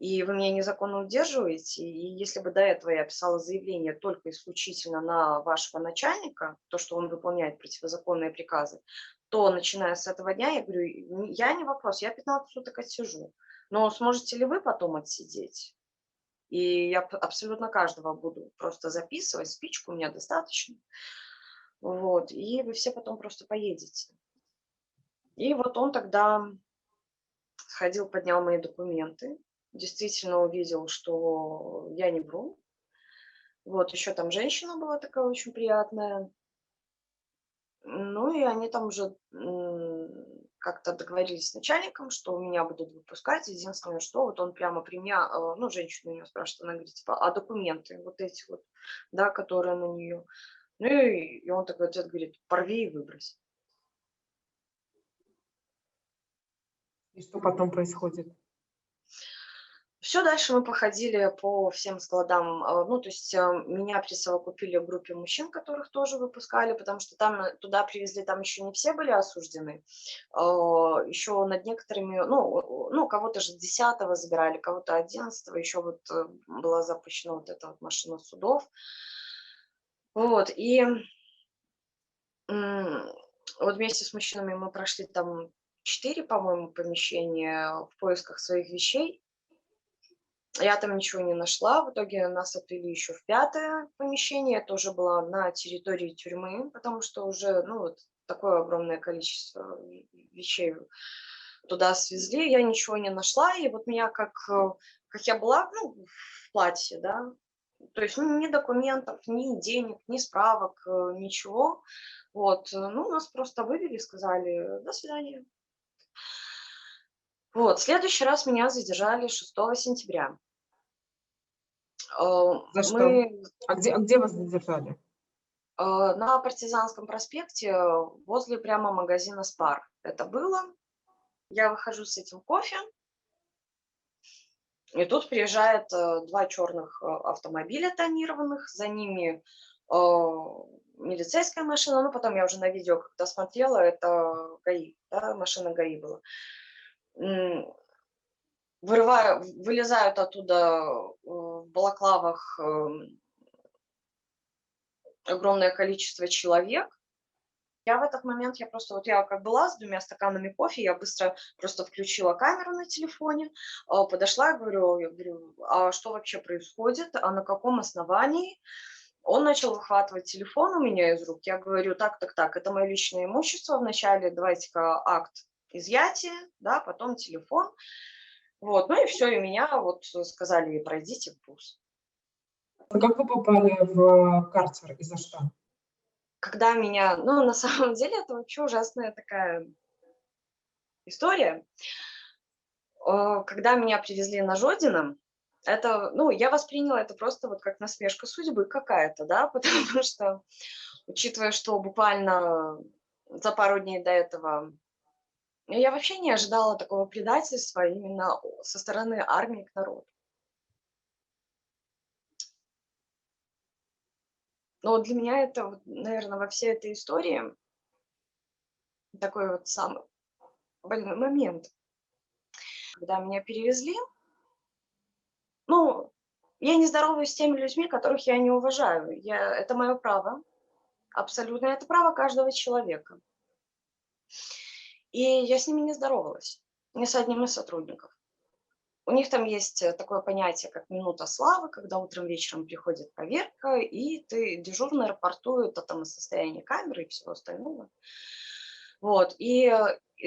И вы меня незаконно удерживаете, и если бы до этого я писала заявление только исключительно на вашего начальника, то, что он выполняет противозаконные приказы, то, начиная с этого дня, я говорю, я не вопрос, я 15 суток отсижу, но сможете ли вы потом отсидеть? И я абсолютно каждого буду просто записывать, спичку у меня достаточно, вот, и вы все потом просто поедете. И вот он тогда сходил, поднял мои документы, действительно увидел, что я не вру. Вот, еще там женщина была такая очень приятная. Ну, и они там уже как-то договорились с начальником, что меня будут выпускать. Единственное, что вот он прямо при мне, ну, женщина у него спрашивает, она говорит, типа, а документы вот эти вот, да, которые на нее. Ну, и он такой ответ говорит, порви и выбрось. И что потом происходит? Все, дальше мы походили по всем складам. Ну, то есть меня присовокупили к группе мужчин, которых тоже выпускали, потому что там туда привезли, там еще не все были осуждены. Еще над некоторыми, ну кого-то же 10-го забирали, кого-то 11-го, еще вот была запущена вот эта вот машина судов. Вот, и вот вместе с мужчинами мы прошли там 4, по-моему, помещения в поисках своих вещей. Я там ничего не нашла. В итоге нас отвели еще в 5-е помещение. Это уже было на территории тюрьмы, потому что уже, ну, вот такое огромное количество вещей туда свезли. Я ничего не нашла. И вот меня, как я была, ну, в платье, да, то есть ни документов, ни денег, ни справок, ничего. Вот, ну, нас просто вывели, сказали, до свидания. Вот, в следующий раз меня задержали 6 сентября. За что? Мы А где вас задержали? на Партизанском проспекте возле прямо магазина «Спар». Это было. Я выхожу с этим кофе, и тут приезжает 2 черных автомобиля тонированных, за ними милицейская машина, ну, потом я уже на видео когда смотрела, это ГАИ, да, машина ГАИ была. Вылезают оттуда в балаклавах огромное количество человек. Я в этот момент, я как была с 2 стаканами кофе, я быстро просто включила камеру на телефоне, подошла, я говорю, а что вообще происходит, а на каком основании? Он начал выхватывать телефон у меня из рук. Я говорю, так, это мое личное имущество. Вначале давайте-ка акт изъятия, да, потом телефон. Вот, ну и все, и меня вот сказали, пройдите в БУС. А как вы попали в карцер и за что? Когда меня, ну, на самом деле, это вообще ужасная такая история. Когда меня привезли на Жодино, это, ну, я восприняла это просто вот как насмешка судьбы какая-то, да, потому что, учитывая, что буквально за пару дней до этого Я вообще не ожидала такого предательства именно со стороны армии к народу. Но для меня это, вот, наверное, во всей этой истории такой вот самый больной момент. Когда меня перевезли, ну, я не здороваюсь с теми людьми, которых я не уважаю. Это мое право, абсолютно. Это право каждого человека. И я с ними не здоровалась, ни с одним из сотрудников. У них там есть такое понятие, как минута славы, когда утром, вечером приходит проверка, и ты дежурно рапортует о состоянии камеры и всего остального. Вот. И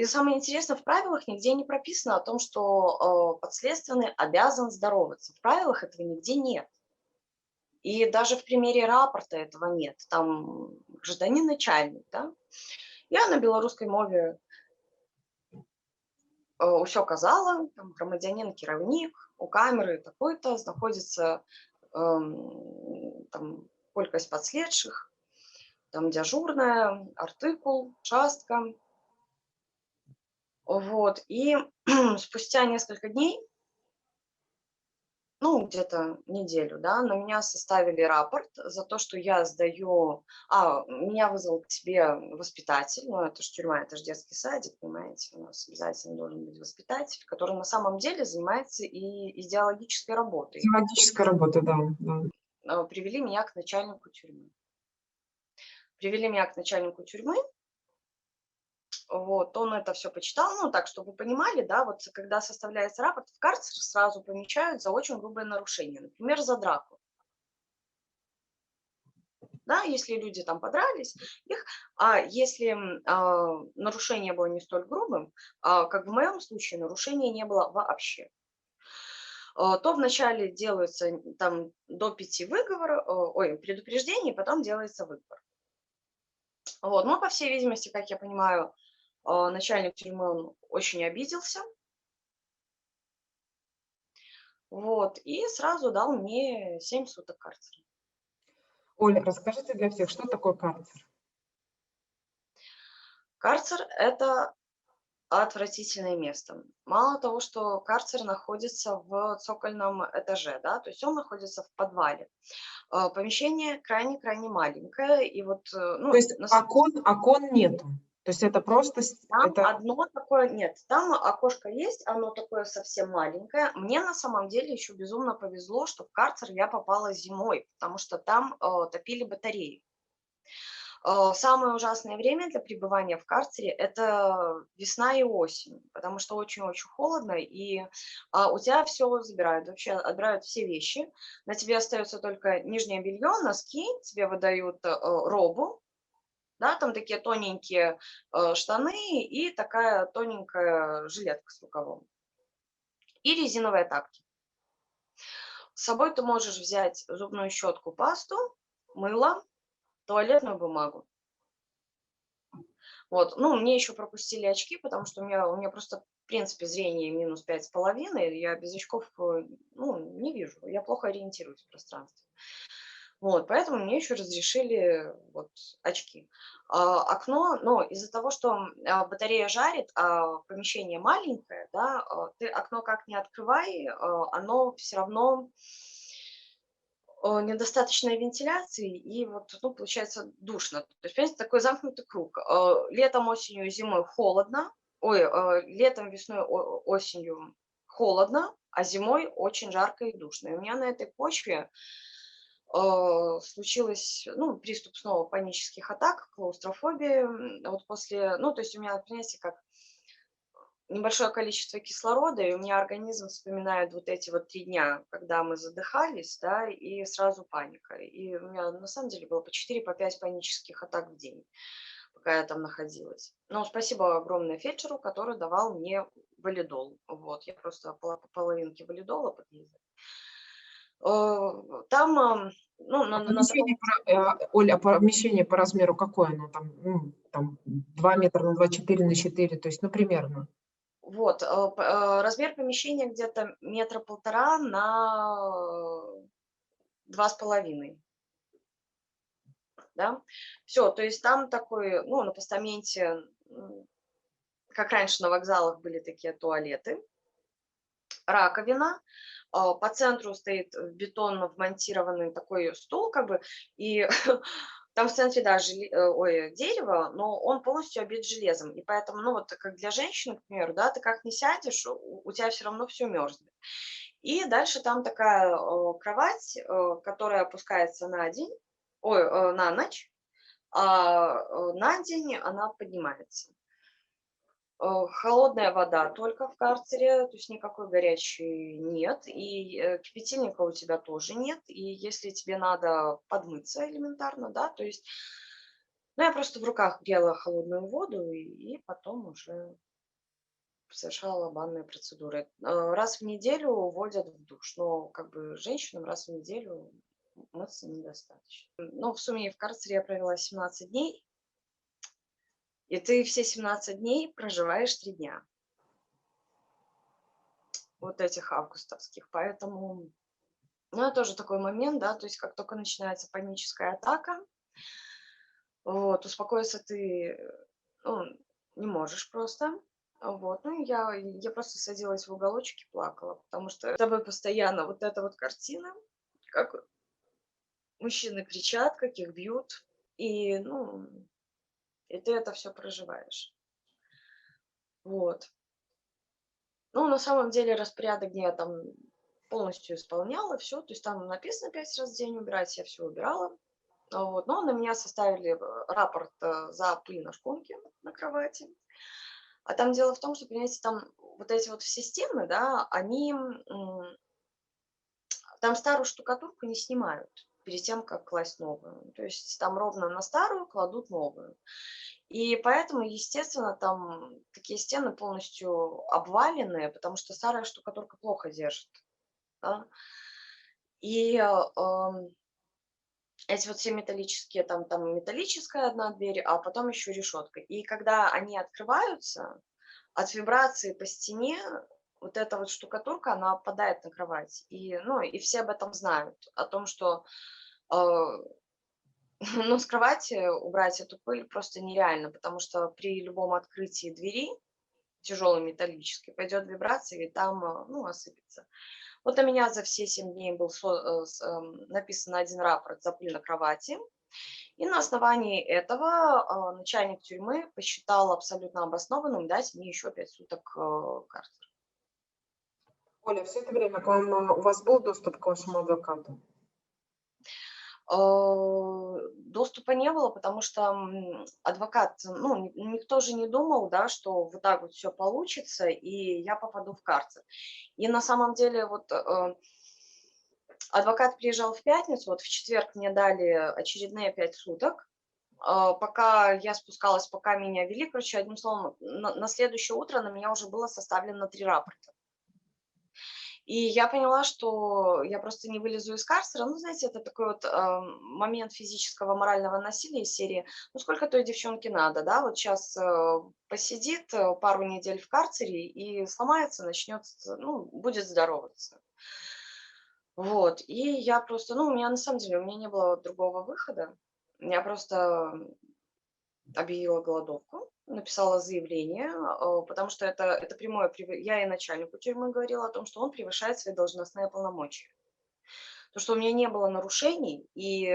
самое интересное, в правилах нигде не прописано о том, что подследственный обязан здороваться. В правилах этого нигде нет. И даже в примере рапорта этого нет. Там гражданин начальник, да? Я на белорусской мове ўсё казала, там грамадзянін кіраўнік, у камеры такой-то знаходзіцца там колькасць падследчых, там дзяжурная, артыкул, частка. Вот. И спустя несколько дней, ну, где-то неделю, да, на меня составили рапорт за то, что я сдаю... меня вызвал к себе воспитатель, ну, это же тюрьма, это же детский садик, понимаете, у нас обязательно должен быть воспитатель, который на самом деле занимается и идеологической работой. Идеологическая работа, да, да. Привели меня к начальнику тюрьмы. Привели меня к начальнику тюрьмы, вот, он это все почитал, ну, так, чтобы вы понимали, да, вот когда составляется рапорт, в карцер сразу помечают за очень грубое нарушение, например, за драку. Да, если люди там подрались, если нарушение было не столь грубым, как в моем случае нарушения не было вообще, то вначале делаются там до 5 предупреждений, потом делается выговор. Вот, но, по всей видимости, как я понимаю, начальник тюрьмы, он очень обиделся, вот, и сразу дал мне 7 суток карцера. Оля, расскажите для всех, что такое карцер? Карцер – это отвратительное место. Мало того, что карцер находится в цокольном этаже, да, то есть он находится в подвале. Помещение крайне-крайне маленькое, и вот, То есть окон нету? То есть это просто... Там одно такое, нет, там окошко есть, оно такое совсем маленькое. Мне на самом деле еще безумно повезло, что в карцер я попала зимой, потому что там топили батареи. Самое ужасное время для пребывания в карцере – это весна и осень, потому что очень-очень холодно, и у тебя все забирают, вообще отбирают все вещи. На тебе остается только нижнее белье, носки, тебе выдают робу, да, там такие тоненькие штаны и такая тоненькая жилетка с рукавом. И резиновые тапки. С собой ты можешь взять зубную щетку, пасту, мыло, туалетную бумагу. Вот. Ну, мне еще пропустили очки, потому что у меня просто, в принципе, зрение минус 5,5. Я без очков, ну, не вижу. Я плохо ориентируюсь в пространстве. Вот, поэтому мне еще разрешили вот очки. Окно, но из-за того, что батарея жарит, а помещение маленькое, да, ты окно как не открывай, оно все равно недостаточной вентиляции, и вот, ну, получается душно. То есть, понимаете, такой замкнутый круг. Летом, осенью, зимой холодно, летом, весной, осенью холодно, а зимой очень жарко и душно. И у меня на этой почве случилось, ну, приступ снова панических атак, клаустрофобии. Вот после, ну, то есть у меня, понимаете, как небольшое количество кислорода, и у меня организм вспоминает вот эти вот 3 дня, когда мы задыхались, да, и сразу паника. И у меня на самом деле было по 4, по 5 панических атак в день, пока я там находилась. Но спасибо огромное фельдшеру, который давал мне валидол. Вот, я просто по половинке валидола под язык. Там, ну, Оля, помещение по размеру какое оно там? Ну, там 2 метра на 2, 4 на 4, то есть, ну, примерно. Вот, размер помещения где-то 1,5 метра на 2,5. Да, все, то есть там такой, ну, на постаменте как раньше на вокзалах были такие туалеты, раковина, по центру стоит в бетон вмонтированный такой стул, как бы, и там в центре, да, дерево, но он полностью обит железом. И поэтому, ну, вот как для женщины, к примеру, да, ты как не сядешь, у тебя все равно все мерзнет. И дальше там такая кровать, которая опускается на день, на ночь, а на день она поднимается. Холодная вода только в карцере, то есть никакой горячей нет, и кипятильника у тебя тоже нет, и если тебе надо подмыться элементарно, да, то есть, ну, я просто в руках грела холодную воду и потом уже совершала банные процедуры. Раз в неделю вводят в душ, но как бы женщинам раз в неделю мыться недостаточно. Ну, в сумме в карцере я провела 17 дней, и ты все 17 дней проживаешь 3 дня. Вот этих августовских. Поэтому, ну, это тоже такой момент, да, то есть как только начинается паническая атака, вот, успокоиться ты, ну, не можешь просто. Вот, ну, я просто садилась в уголочек и плакала, потому что с тобой постоянно вот эта вот картина, как мужчины кричат, как их бьют, и, ну, и ты это все проживаешь. Вот. Ну, на самом деле распорядок дня там полностью исполняла все, то есть там написано 5 раз в день убирать, я все убирала. Вот. Но на меня составили рапорт за пыль на шконке на кровати. А там дело в том, что, понимаете, там вот эти вот все системы, да, они там старую штукатурку не снимают перед тем, как класть новую. То есть там ровно на старую кладут новую. И поэтому, естественно, там такие стены полностью обваленные, потому что старая штукатурка плохо держит. Да? И эти вот все металлические, там металлическая одна дверь, а потом еще решетка. И когда они открываются, от вибрации по стене вот эта вот штукатурка, она опадает на кровать. И, ну, и все об этом знают, о том, что ну, с кровати убрать эту пыль просто нереально, потому что при любом открытии двери, тяжелой металлической, пойдет вибрация, и там, ну, осыпется. Вот у меня за все 7 дней был написан один рапорт за пыль на кровати. И на основании этого начальник тюрьмы посчитал абсолютно обоснованным дать мне еще 5 суток карцера. Оля, все это время к вам, у вас был доступ к вашему адвокату? Доступа не было, потому что адвокат, ну, никто же не думал, да, что вот так вот все получится, и я попаду в карцер. И на самом деле вот адвокат приезжал в пятницу, вот в четверг мне дали очередные 5 суток, пока я спускалась, пока меня вели, короче, одним словом, на следующее утро на меня уже было составлено 3 рапорта. И я поняла, что я просто не вылезу из карцера. Ну, знаете, это такой вот момент физического, морального насилия из серии, ну, сколько той девчонке надо, да, вот сейчас посидит пару недель в карцере и сломается, начнет, ну, будет здороваться. Вот, и я просто, ну, у меня на самом деле, у меня не было другого выхода. Я просто объявила голодовку, написала заявление, потому что это прямое, я и начальнику тюрьмы говорила о том, что он превышает свои должностные полномочия. То, что у меня не было нарушений, и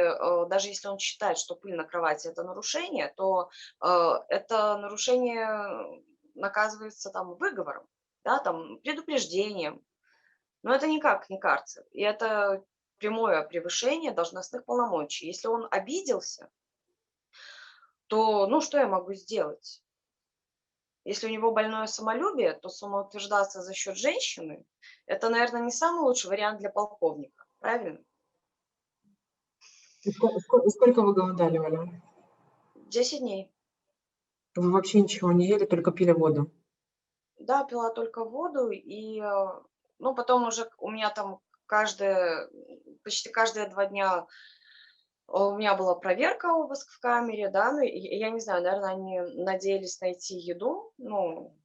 даже если он считает, что пыль на кровати это нарушение, то это нарушение наказывается там выговором, да, там предупреждением, но это никак не карцер, и это прямое превышение должностных полномочий. Если он обиделся, то, ну, что я могу сделать? Если у него больное самолюбие, то самоутверждаться за счет женщины – это, наверное, не самый лучший вариант для полковника. Правильно? И сколько вы голодали, Оля? 10 дней. Вы вообще ничего не ели, только пили воду? Да, пила только воду, и, ну, потом уже у меня там почти каждые 2 дня у меня была проверка, обыск в камере, да, ну, и я не знаю, наверное, они надеялись найти еду, ну,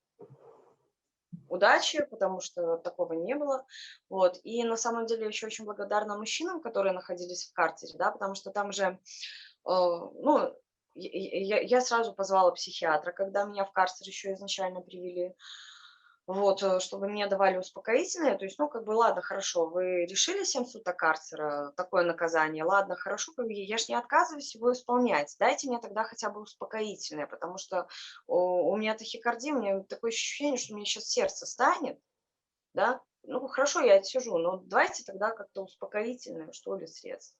удачи, потому что такого не было. Вот. И на самом деле я еще очень благодарна мужчинам, которые находились в карцере, да, потому что там же, ну, я сразу позвала психиатра, когда меня в карцер еще изначально привели. Вот, чтобы мне давали успокоительное. То есть, ну, как бы, ладно, хорошо, вы решили 7 суток карцера, такое наказание, ладно, хорошо, как бы, я ж не отказываюсь его исполнять. Дайте мне тогда хотя бы успокоительное, потому что у меня тахикардия, у меня такое ощущение, что у меня сейчас сердце станет, да. Ну, хорошо, я отсижу, но давайте тогда как-то успокоительное, что ли, средство.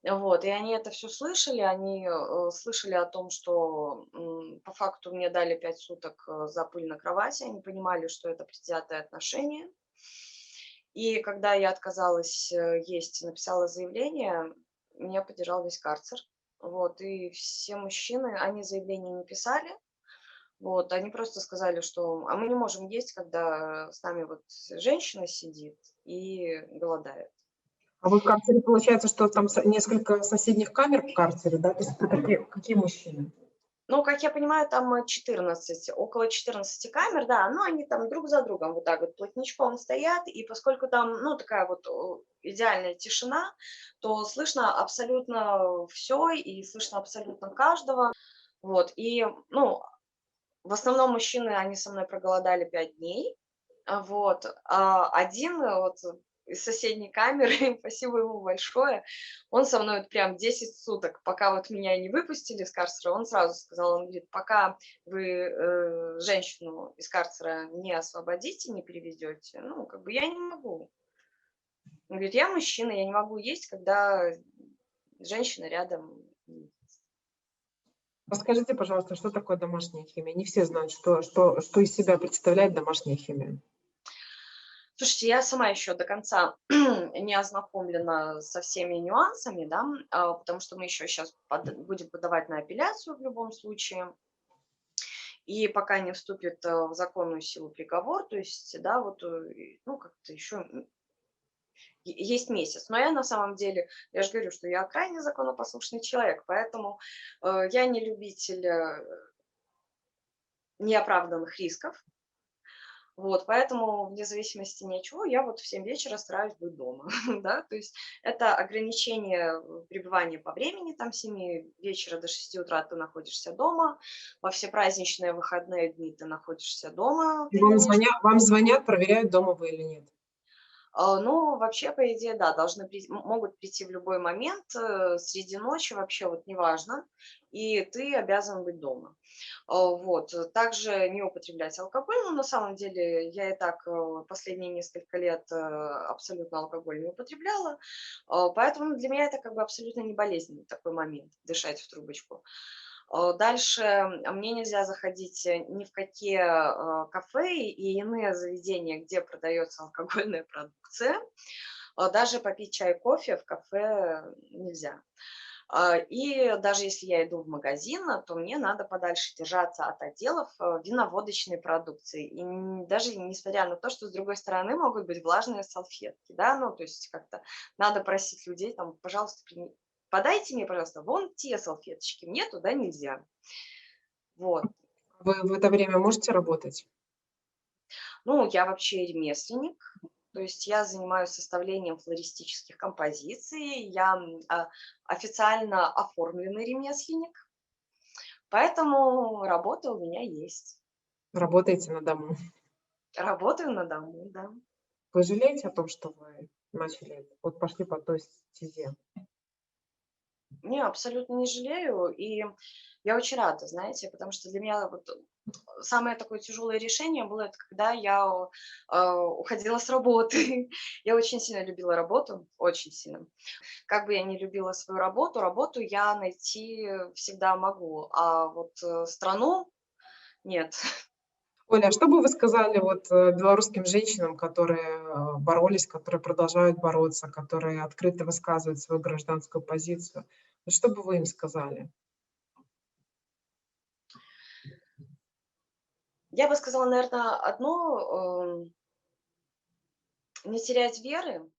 Вот, и они это все слышали, они, слышали о том, что, по факту мне дали 5 суток, за пыль на кровати. Они понимали, что это предвзятое отношение. И когда я отказалась, есть, написала заявление, меня поддержал весь карцер. Вот, и все мужчины, они заявление не писали. Вот, они просто сказали, что: "А мы не можем есть, когда с нами вот женщина сидит и голодает". А вы в карцере, получается, что там несколько соседних камер в карцере, да? То есть это какие мужчины? Ну, как я понимаю, там 14, около 14 камер, да, но они там друг за другом вот так вот плотничком стоят, и поскольку там, ну, такая вот идеальная тишина, то слышно абсолютно все и слышно абсолютно каждого. Вот, и, ну, в основном мужчины, они со мной проголодали 5 дней. Вот, а один вот из соседней камеры, спасибо ему большое, он со мной вот прям 10 суток, пока вот меня не выпустили из карцера, он сразу сказал, он говорит: "Пока вы, женщину из карцера не освободите, не переведете, ну, как бы я не могу". Он говорит: "Я мужчина, я не могу есть, когда женщина рядом". Расскажите, пожалуйста, что такое домашняя химия? Не все знают, что из себя представляет домашняя химия. Слушайте, я сама еще до конца не ознакомлена со всеми нюансами, да, потому что мы еще сейчас будем подавать на апелляцию в любом случае. И пока не вступит в законную силу приговор, то есть, да, вот, ну, как-то еще есть месяц. Но я на самом деле, я же говорю, что я крайне законопослушный человек, поэтому я не любитель неоправданных рисков. Вот, поэтому вне зависимости ни от чего я вот в 7 вечера стараюсь быть дома, да, то есть это ограничение пребывания по времени, там с 7 вечера до 6 утра ты находишься дома, во все праздничные выходные дни ты находишься дома, И ты имеешь. вам звонят, проверяют, дома вы или нет. Ну, вообще, по идее, да, могут прийти в любой момент, среди ночи, вообще вот неважно, и ты обязан быть дома. Вот. Также не употреблять алкоголь, но на самом деле я и так последние несколько лет абсолютно алкоголь не употребляла, поэтому для меня это как бы абсолютно не болезненный такой момент, дышать в трубочку. Дальше мне нельзя заходить ни в какие кафе и иные заведения, где продается алкогольная продукция. Даже попить чай, кофе в кафе нельзя. И даже если я иду в магазин, то мне надо подальше держаться от отделов вино-водочной продукции. И даже несмотря на то, что с другой стороны могут быть влажные салфетки, да, ну, то есть как-то надо просить людей, там, пожалуйста, подайте мне, пожалуйста, вон те салфеточки, мне туда нельзя. Вот. Вы в это время можете работать? Ну, я вообще ремесленник, то есть я занимаюсь составлением флористических композиций, я официально оформленный ремесленник, поэтому работа у меня есть. Работаете на дому? Работаю на дому, да. Вы жалеете о том, что вы начали, вот пошли по той стезе? Не, абсолютно не жалею, и я очень рада, знаете, потому что для меня вот самое такое тяжелое решение было это, когда я уходила с работы. Я очень сильно любила работу, очень сильно. Как бы я не любила свою работу, работу я найти всегда могу, а вот страну нет. Оля, а что бы вы сказали вот, белорусским женщинам, которые, боролись, которые продолжают бороться, которые открыто высказывают свою гражданскую позицию? Вот что бы вы им сказали? Я бы сказала, наверное, одно, не терять веры,